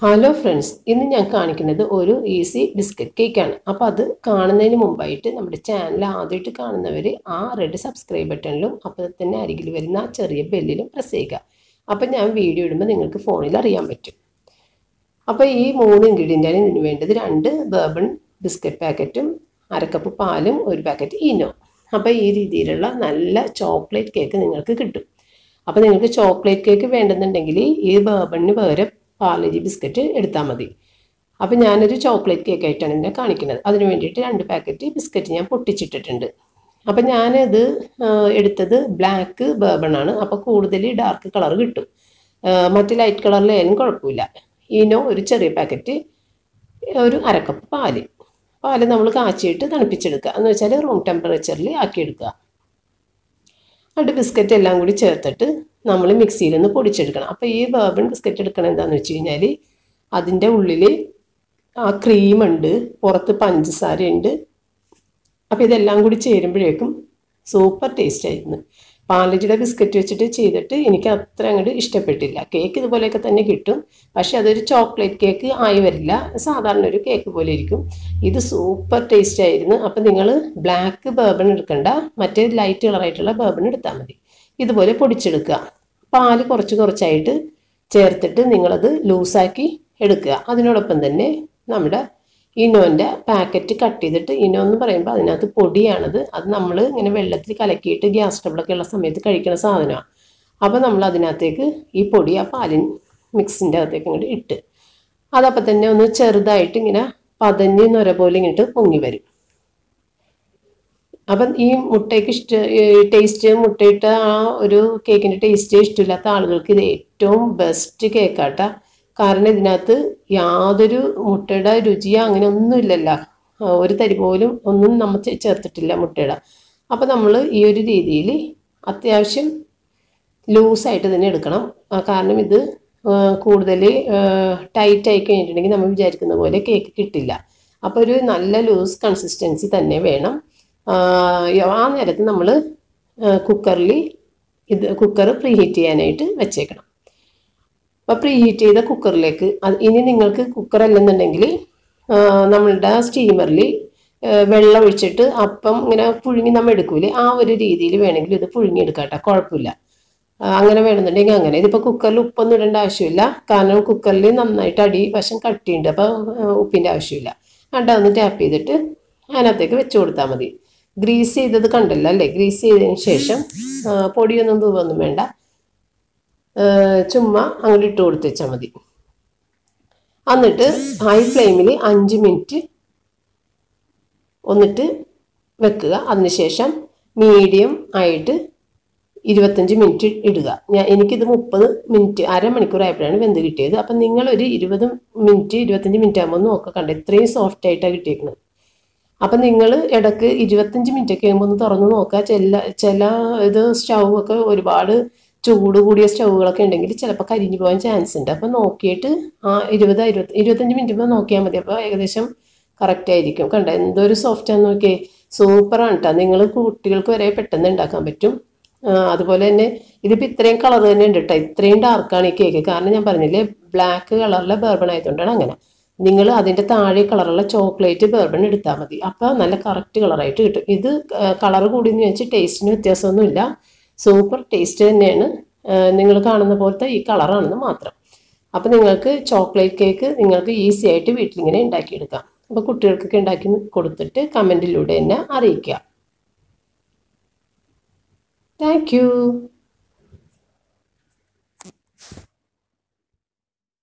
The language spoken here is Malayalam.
ഹലോ ഫ്രണ്ട്സ്, ഇന്ന് ഞാൻ കാണിക്കുന്നത് ഒരു ഈസി ബിസ്ക്കറ്റ് കേക്കാണ്. അപ്പോൾ അത് കാണുന്നതിന് മുമ്പായിട്ട് നമ്മുടെ ചാനൽ ആദ്യമായിട്ട് കാണുന്നവർ ആ റെഡ് സബ്സ്ക്രൈബ് ബട്ടണിലും അപ്പോൾ തന്നെ അരികിൽ വരുന്ന ആ ചെറിയ ബെല്ലിലും പ്രസ് ചെയ്യുക. അപ്പോൾ ഞാൻ വീഡിയോ ഇടുമ്പോൾ നിങ്ങൾക്ക് ഫോണിൽ അറിയാൻ പറ്റും. അപ്പോൾ ഈ 3 ഇൻഗ്രീഡിയൻ്റാണ് ഇതിന് വേണ്ടത്. 2 ബർബൺ ബിസ്ക്കറ്റ് പാക്കറ്റും 1/2 കപ്പ് പാലും 1 പാക്കറ്റ് ഈനോ. അപ്പോൾ ഈ രീതിയിലുള്ള നല്ല ചോക്ലേറ്റ് കേക്ക് നിങ്ങൾക്ക് കിട്ടും. അപ്പോൾ നിങ്ങൾക്ക് ചോക്ലേറ്റ് കേക്ക് വേണ്ടെന്നുണ്ടെങ്കിൽ ഈ ബർബണിന് പകരം പാർലേജി ബിസ്ക്കറ്റ് എടുത്താൽ മതി. അപ്പോൾ ഞാനൊരു ചോക്ലേറ്റ് കേക്ക് ആയിട്ടാണ് ഇതിനെ കാണിക്കുന്നത്. അതിന് വേണ്ടിയിട്ട് 2 പാക്കറ്റ് ബിസ്ക്കറ്റ് ഞാൻ പൊട്ടിച്ചിട്ടിട്ടുണ്ട്. അപ്പോൾ ഞാനത് എടുത്തത് ബ്ലാക്ക് ബർബൺ ആണ്. അപ്പോൾ കൂടുതൽ ഡാർക്ക് കളർ കിട്ടും. മറ്റ് ലൈറ്റ് കളറിലായാലും കുഴപ്പമില്ല. ഈനോ ഒരു ചെറിയ പാക്കറ്റ്, ഒരു 1/2 കപ്പ് പാല് നമ്മൾ കാച്ചിയിട്ട് തണുപ്പിച്ചെടുക്കുക. എന്ന് വെച്ചാൽ റൂം ടെമ്പറേച്ചറിൽ ആക്കിയെടുക്കുക. എന്നിട്ട് ബിസ്ക്കറ്റ് എല്ലാം കൂടി ചേർത്തിട്ട് നമ്മൾ മിക്സിയിൽ നിന്ന് പൊടിച്ചെടുക്കണം. അപ്പോൾ ഈ ബർബൺ ബിസ്ക്കറ്റ് എടുക്കണം എന്താണെന്ന് വെച്ച് കഴിഞ്ഞാൽ അതിൻ്റെ ഉള്ളിൽ ആ ക്രീമുണ്ട്, പുറത്ത് പഞ്ചസാരയുണ്ട്. അപ്പോൾ ഇതെല്ലാം കൂടി ചേരുമ്പോഴേക്കും സൂപ്പർ ടേസ്റ്റ് ആയിരുന്നു. പാർലേജിയുടെ ബിസ്ക്കറ്റ് വെച്ചിട്ട് ചെയ്തിട്ട് എനിക്ക് അത്ര അങ്ങോട്ട് ഇഷ്ടപ്പെട്ടില്ല. കേക്ക് ഇതുപോലെയൊക്കെ തന്നെ കിട്ടും, പക്ഷെ അതൊരു ചോക്ലേറ്റ് കേക്ക് ആയി വരില്ല. സാധാരണ ഒരു കേക്ക് പോലെ ഇരിക്കും. ഇത് സൂപ്പർ ടേസ്റ്റ് ആയിരുന്നു. അപ്പം നിങ്ങൾ ബ്ലാക്ക് ബർബൺ എടുക്കണ്ട, മറ്റേ ലൈറ്റ് കളറായിട്ടുള്ള ബർബൺ എടുത്താൽ മതി. ഇതുപോലെ പൊടിച്ചെടുക്കുക. പാല് കുറച്ചായിട്ട് ചേർത്തിട്ട് നിങ്ങളത് ലൂസാക്കി എടുക്കുക. അതിനോടൊപ്പം തന്നെ നമ്മുടെ ഇനോൻ്റെ പാക്കറ്റ് കട്ട് ചെയ്തിട്ട്, ഇനോ എന്ന് പറയുമ്പോൾ അതിനകത്ത് പൊടിയാണത്. അത് നമ്മൾ ഇങ്ങനെ വെള്ളത്തിൽ കലക്കിയിട്ട് ഗ്യാസ് സ്റ്റബിളൊക്കെ ഉള്ള സമയത്ത് കഴിക്കുന്ന സാധനമാണ്. അപ്പോൾ നമ്മൾ അതിനകത്തേക്ക് ഈ പൊടി ആ പാലിൻ മിക്സിൻ്റെ അകത്തേക്ക് ഇങ്ങോട്ട് ഇട്ട് അതപ്പം തന്നെ ഒന്ന് ചെറുതായിട്ട് ഇങ്ങനെ പതഞ്ഞ് നൊര പോലെ ഇങ്ങോട്ട് പൊങ്ങി വരും. അപ്പം ഈ മുട്ടയ്ക്ക് ടേസ്റ്റ്, മുട്ടയിട്ട ആ ഒരു കേക്കിൻ്റെ ടേസ്റ്റ് ഇഷ്ടമില്ലാത്ത ആളുകൾക്ക് ഇത് ഏറ്റവും ബെസ്റ്റ് കേക്കാട്ടാ. കാരണം ഇതിനകത്ത് യാതൊരു മുട്ടയുടെ രുചിയോ അങ്ങനെ ഒന്നും ഇല്ലല്ലോ. ഒരു തരി പോലും ഒന്നും നമ്മൾ ചേർത്തിട്ടില്ല മുട്ടയുടെ. അപ്പോൾ നമ്മൾ ഈ ഒരു രീതിയിൽ അത്യാവശ്യം ലൂസായിട്ട് തന്നെ എടുക്കണം. കാരണം ഇത് കൂടുതൽ ടൈറ്റായി കഴിഞ്ഞിട്ടുണ്ടെങ്കിൽ നമ്മൾ വിചാരിക്കുന്ന പോലെ കേക്ക് കിട്ടില്ല. അപ്പോൾ ഒരു നല്ല ലൂസ് കൺസിസ്റ്റൻസി തന്നെ വേണം. ആ നേരത്ത് നമ്മൾ കുക്കർ പ്രീ ഹീറ്റ് ചെയ്യാനായിട്ട് വെച്ചേക്കണം. അപ്പോൾ പ്രീ ഹീറ്റ് ചെയ്ത കുക്കറിലേക്ക് ഇനി നിങ്ങൾക്ക് കുക്കർ അല്ലെന്നുണ്ടെങ്കിൽ നമ്മളുടെ സ്റ്റീമറിൽ വെള്ളം ഒഴിച്ചിട്ട് അപ്പം ഇങ്ങനെ പുഴുങ്ങി നമ്മൾ എടുക്കൂലേ, ആ ഒരു രീതിയിൽ വേണമെങ്കിൽ ഇത് പുഴുങ്ങിയെടുക്കാം കേട്ടോ, കുഴപ്പമില്ല. അങ്ങനെ വേണമെന്നുണ്ടെങ്കിൽ അങ്ങനെ. ഇതിപ്പോൾ കുക്കറിൽ ഉപ്പൊന്നും ഇടേണ്ട ആവശ്യമില്ല, കാരണം കുക്കറിൽ നന്നായിട്ട് അടിവശം കട്ടിയുണ്ട്. അപ്പോൾ ഉപ്പിൻ്റെ ആവശ്യമില്ല. അതൊന്ന് ടാപ്പ് ചെയ്തിട്ട് അതിനകത്തേക്ക് വെച്ച് കൊടുത്താൽ മതി. ഗ്രീസ് ചെയ്തത് കണ്ടല്ലോ അല്ലേ? ഗ്രീസ് ചെയ്തതിന് ശേഷം പൊടിയൊന്നും തൂവൊന്നും വേണ്ട, ചുമ്മാ അങ്ങോട്ട് ഇട്ട് കൊടുത്ത് വെച്ചാൽ മതി. എന്നിട്ട് ഹൈ ഫ്ലെയിമിൽ 5 മിനിറ്റ് ഒന്നിട്ട് വെക്കുക. അതിനുശേഷം മീഡിയം ആയിട്ട് 25 മിനിറ്റ് ഇടുക. എനിക്കിത് 30 മിനിറ്റ്, അരമണിക്കൂർ ആയപ്പോഴാണ് വെന്ത് കിട്ടിയത്. അപ്പം നിങ്ങളൊരു 20 മിനിറ്റ് 25 മിനിറ്റ് ആകുമ്പോൾ നോക്കുക, കണ്ട ഇത്രയും സോഫ്റ്റ് ആയിട്ടാണ് കിട്ടിയിരിക്കുന്നത്. അപ്പം നിങ്ങൾ ഇടയ്ക്ക് 25 മിനിറ്റ് ഒക്കെ ആകുമ്പോൾ ഒന്ന് തുറന്ന് നോക്കുക. ചില ഇത് സ്റ്റൗ ഒക്കെ ഒരുപാട് ചൂട് കൂടിയ സ്റ്റൗകളൊക്കെ ഉണ്ടെങ്കിൽ ചിലപ്പോൾ കരിഞ്ഞു പോകാൻ ചാൻസ് ഉണ്ട്. അപ്പോൾ നോക്കിയിട്ട് ആ 25 മിനിറ്റ് നോക്കിയാൽ മതി. അപ്പോൾ ഏകദേശം കറക്റ്റ് ആയിരിക്കും. കണ്ട എന്തൊരു സോഫ്റ്റാന്ന് നോക്കിയേ, സൂപ്പറാണ് കേട്ടോ. നിങ്ങൾ കുട്ടികൾക്ക് വരെ പെട്ടെന്ന് ഉണ്ടാക്കാൻ പറ്റും. അതുപോലെ തന്നെ ഇതിപ്പോൾ ഇത്രയും കളർ തന്നെ ഉണ്ട് കേട്ടോ. ഇത്രയും ഡാർക്കാണ് ഈ കേക്ക്. കാരണം ഞാൻ പറഞ്ഞില്ലേ ബ്ലാക്ക് കളറിലെ ബർബൺ ആയതുകൊണ്ടാണ് അങ്ങനെ. നിങ്ങൾ അതിൻ്റെ താഴെ കളറുള്ള ചോക്ലേറ്റ് ബർബൺ എടുത്താൽ മതി. അപ്പോൾ നല്ല കറക്റ്റ് കളറായിട്ട് കിട്ടും. ഇത് കളർ കൂടിയെന്ന് വെച്ച് ടേസ്റ്റിന് വ്യത്യാസമൊന്നുമില്ല, സൂപ്പർ ടേസ്റ്റ് തന്നെയാണ്. നിങ്ങൾ കാണുന്ന പോലത്തെ ഈ കളറാണെന്ന് മാത്രം. അപ്പോൾ നിങ്ങൾക്ക് ചോക്ലേറ്റ് കേക്ക് നിങ്ങൾക്ക് ഈസി ആയിട്ട് വീട്ടിലിങ്ങനെ ഉണ്ടാക്കിയെടുക്കാം. അപ്പോൾ കുട്ടികൾക്കൊക്കെ ഉണ്ടാക്കി കൊടുത്തിട്ട് കമൻറ്റിലൂടെ എന്നെ അറിയിക്കുക. Thank you.